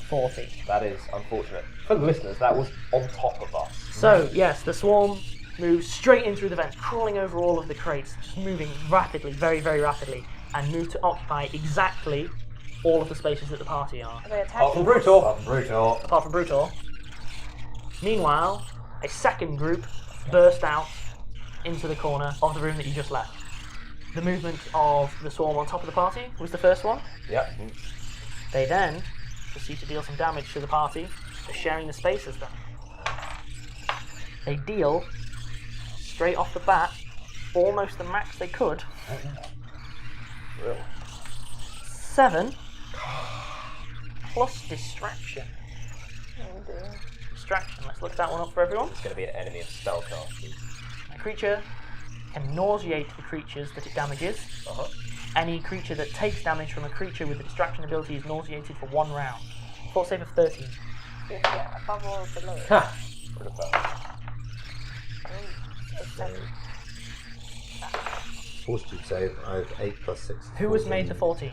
40. That is unfortunate. For the listeners, that was on top of us. So, yes, the swarm moves straight in through the vents, crawling over all of the crates, just moving rapidly, very, very rapidly, and move to occupy exactly all of the spaces that the party are, Are they Apart attacking? from Brutal. Brutal. apart from Brutal. Meanwhile, a second group burst out into the corner of the room that you just left. The movement of the swarm on top of the party was the first one. Yep. They then proceed to deal some damage to the party for sharing the space as them. They deal, straight off the bat, almost the max they could. 7 plus distraction. Oh dear. Distraction, let's look that one up for everyone. It's going to be an enemy of spellcasters. A creature can nauseate the creatures that it damages. Any creature that takes damage from a creature with the distraction ability is nauseated for 1 round. Fort save of 13. Yeah, above or below it. Ha! Would have thought. Fortitude save. I have 8 plus 6. Who was made to 14?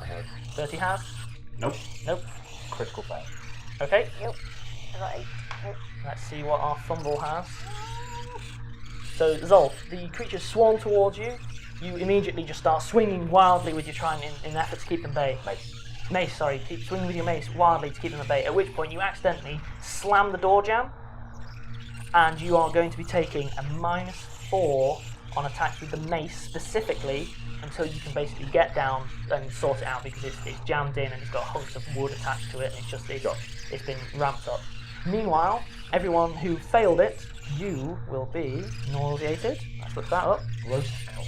I have. Bertie has? Nope. Nope. Critical fail. Okay, I got 8. Nope. let's see what our fumble has. So, Zolf, the creatures swarm towards you. You immediately just start swinging wildly with your trident in an effort to keep them bay. Mace, sorry. Keep swinging with your mace wildly to keep them at bay. At which point you accidentally slam the door jam, and you are going to be taking a -4 on attacks with the mace specifically until you can basically get down and sort it out because it's jammed in and it's got hunks of wood attached to it and it's been ramped up. Meanwhile, everyone who failed it, you will be nauseated. Let's look that up. Roast out.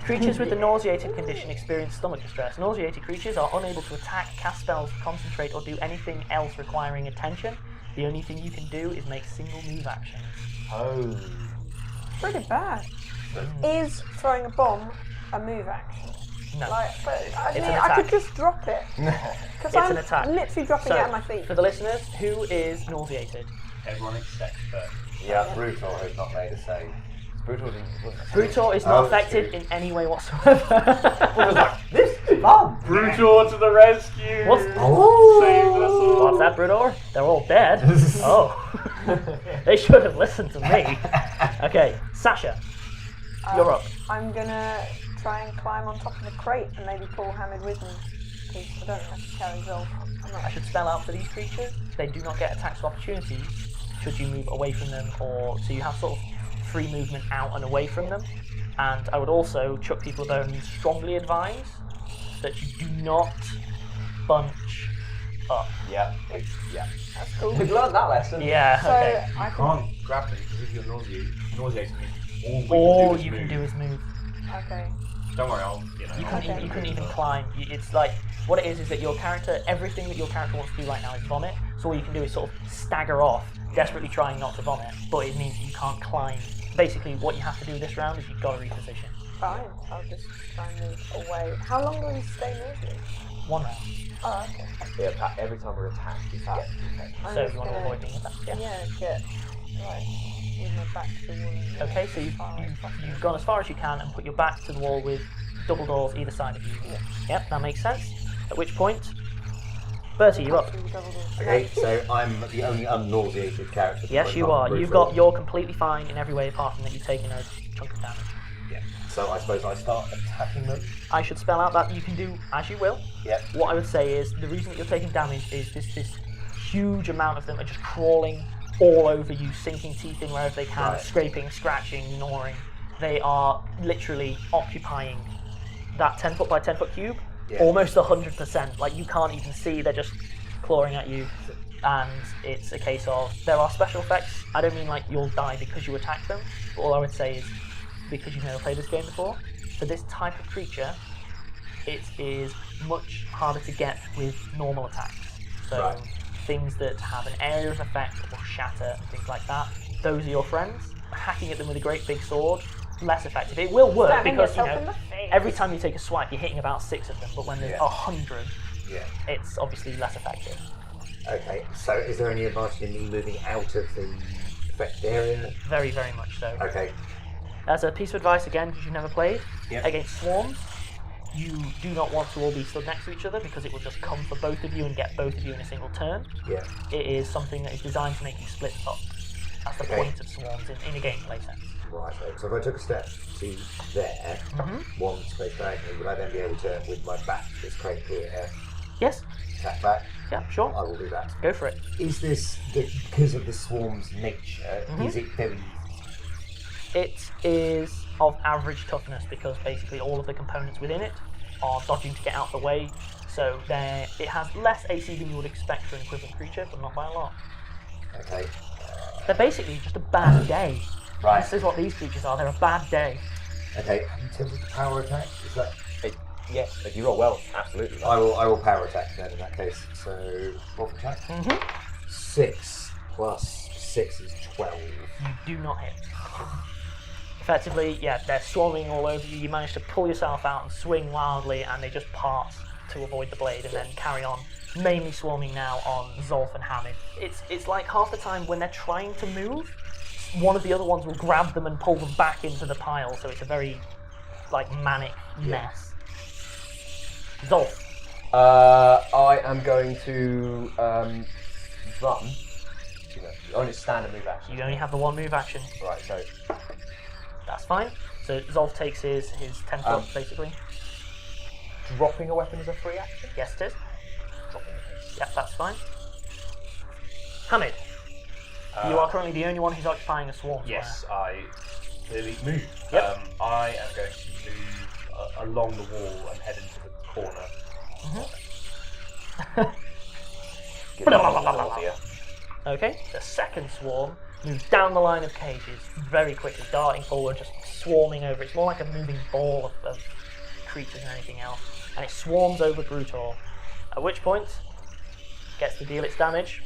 Creatures with the nauseated condition experience stomach distress. Nauseated creatures are unable to attack, cast spells, concentrate, or do anything else requiring attention. The only thing you can do is make single move actions. Oh. Pretty bad. Is throwing a bomb a move action? No. But I It's mean, an I could attack. just drop it. Because It's I'm an attack. literally dropping So, it at my feet. for the listeners, who is nauseated? Everyone except Bertie. Yeah, Brutal has not made a save. Brutal didn't. Brutal is not Oh, affected true. in any way whatsoever. This is fun! Brutal to the rescue! What's Save us all! What's that, Brutal? They're all dead. Oh. They should have listened to me. Okay, Sasha, you're up. I'm gonna try and climb on top of the crate and maybe pull Hamid with me. Because I don't have to carry Zolf. I should spell out for these creatures, they do not get attacks of opportunity should you move away from them, or so you have sort of free movement out and away from them. And I would also chuck people with bones strongly advise that you do not bunch up. Yeah. That's cool. We've learned that lesson. Yeah, So okay. I You can. can't grab me because if you're nauseating me, All you can do is move. Okay. Don't worry, I'll. You Okay. couldn't even climb. It's like, what it is that your character, everything that your character wants to do right now is vomit. So all you can do is sort of stagger off, desperately trying not to vomit, but it means you can't climb. Basically, what you have to do this round is you've got to reposition. Fine. I'll just try and move away. How long will he stay moving? 1 round. Oh, okay. Yeah, every time we're attacked, you get okay. I'm So just you want to gonna- avoid being attacked, yeah. Yeah, get right with my back to the wall. and Okay, so you've gone as far as you can and put your back to the wall with double doors either side of you. Yep, that makes sense. At which point, Bertie, you're up. through the double doors. Okay, so I'm the only unnauseated character. Yes, you are. You're completely fine in every way apart from that you've taken a chunk of damage. Yeah. So I suppose I start attacking them. I should spell out that you can do as you will. Yep. What I would say is the reason that you're taking damage is this huge amount of them are just crawling all over you, sinking teeth in wherever they can, Right. scraping, scratching, gnawing. They are literally occupying that 10 foot by 10 foot cube, almost 100%. Like you can't even see, they're just clawing at you. And it's a case of, there are special effects. I don't mean like you'll die because you attack them, but all I would say is, because you've never played this game before, for this type of creature, it is much harder to get with normal attacks. So things that have an area of effect or shatter and things like that, those are your friends. Hacking at them with a great big sword, less effective. It will work Stabbing because yourself in the face. every time you take a swipe, you're hitting about 6 of them, but when there's 100, it's obviously less effective. Okay, so is there any advantage in me moving out of the affected area? Very, very much so. Okay. As a piece of advice, again, because you've never played, Yep. against swarms, you do not want to all be stood next to each other because it will just come for both of you and get both of you in a single turn. Yeah. It is something that is designed to make you split up. That's the Okay. point of swarms in a gameplay sense. Right, so if I took a step to there, one space diagonally, would I then be able to, with my back to this crate here, Yes? attack back? Yeah, sure. I will do that. Go for it. Is this, because of the swarm's nature, is it very easy? It is of average toughness because basically all of the components within it are dodging to get out the way. So it has less AC than you would expect for an equivalent creature, but not by a lot. Okay. They're basically just a bad day. Right. This is what these creatures are. They're a bad day. Okay. In terms of the power attack, is that? Yes, if you roll well, absolutely. I will power attack then in that case. So roll for attack. 6 plus 6 is 12. You do not hit. Effectively, yeah, they're swarming all over you. You manage to pull yourself out and swing wildly, and they just part to avoid the blade and then carry on. Mainly swarming now on Zolf and Hamid. It's like half the time when they're trying to move, one of the other ones will grab them and pull them back into the pile. So it's a very manic mess. Zolf. I am going to run. Only standard move action. You only have the one move action. Right, so That's fine. So Zolf takes his 10 foot basically. dropping a weapon is a free action. Yes, it is. Dropping it. Yep, that's fine. Hamid, you are currently the only one who's occupying a swarm. Yes, I clearly move. Yep. I am going to move along the wall and head into the corner. Give me a nausea. Okay, the second swarm moves down the line of cages very quickly, darting forward, just swarming over. It's more like a moving ball of creatures than anything else. And it swarms over Brutor, at which point it gets to deal its damage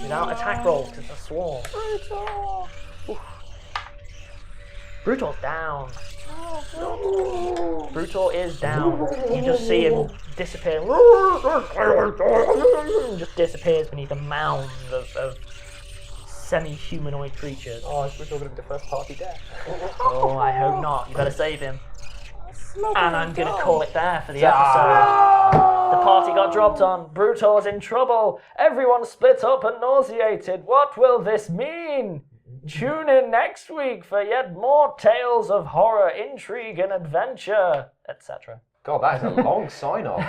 without attack rolls because it's a swarm. Brutal. Brutor's down. Brutor is down. You just see him disappear. Just disappears beneath a mound of semi-humanoid creatures. Oh, is Brutal going to be the first party death? Oh, I hope not. You better save him. And I'm going to call it there for the episode. The party got dropped on. Brutor's in trouble. Everyone split up and nauseated. What will this mean? Tune in next week for yet more tales of horror, intrigue, and adventure, etc. God, that is a long sign-off.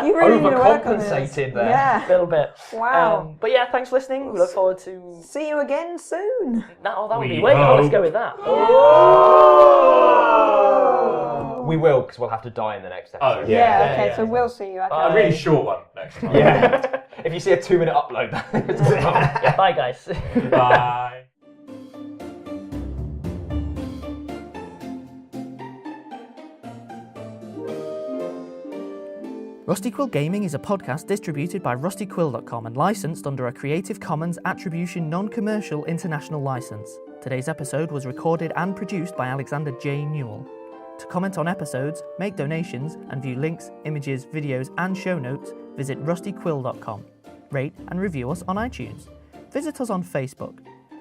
You really need to work on this. Overcompensated there. Yeah. A little bit. Wow. But yeah, thanks for listening. We look forward to... See you again soon. No, that would be We way cool. Let's hope. go with that. We will, because we'll have to die in the next episode. Oh, Yeah, okay, so we'll see you. A really short one next time. Yeah. If you see a 2-minute upload, it's Yeah, bye, guys. Bye. Rusty Quill Gaming is a podcast distributed by rustyquill.com and licensed under a Creative Commons Attribution Non-Commercial International License. Today's episode was recorded and produced by Alexander J. Newall. To comment on episodes, make donations, and view links, images, videos, and show notes, visit rustyquill.com. Rate and review us on iTunes. Visit us on Facebook.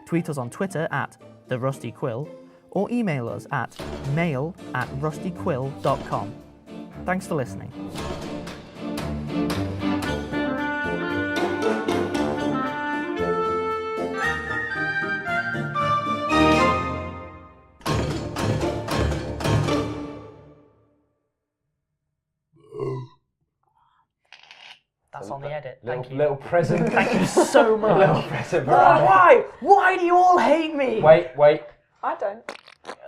Tweet us on Twitter at @TheRustyQuill or email us at mail@rustyquill.com. Thanks for listening. That's on the edit. Thank you. Little present. Thank you so much. Little present for Oh, us. why? Why do you all hate me? Wait. I don't.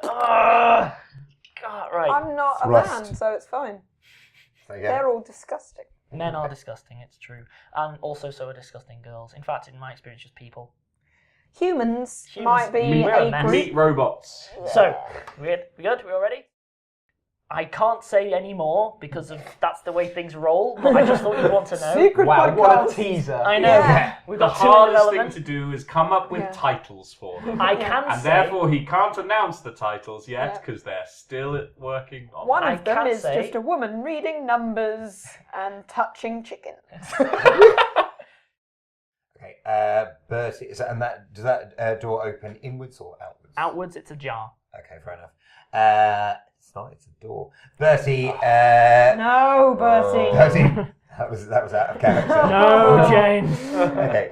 God, right. I'm not a Thrust. man, so it's fine. So, yeah. They're all disgusting. Men are disgusting, it's true. And also so are disgusting girls. In fact, in my experience, just people. Humans Humans. might be We're a a mess. group. Meet robots. So, we good? We all ready? I can't say any more because that's the way things roll, but I just thought you'd want to know. Secret Wow, podcast. what a teaser. I know. Yeah. We've The got two in hardest thing development. to do is come up with Yeah. titles for them. I can And say... therefore he can't announce the titles yet Yeah. because they're still working on One I of them can is say- just a woman reading numbers and touching chickens. Okay, Bertie, does that door open inwards or outwards? Outwards, it's ajar. Okay, fair enough. It's not. It's a door. Bertie. No, Bertie. Bertie. That was out of character. No, James. Okay.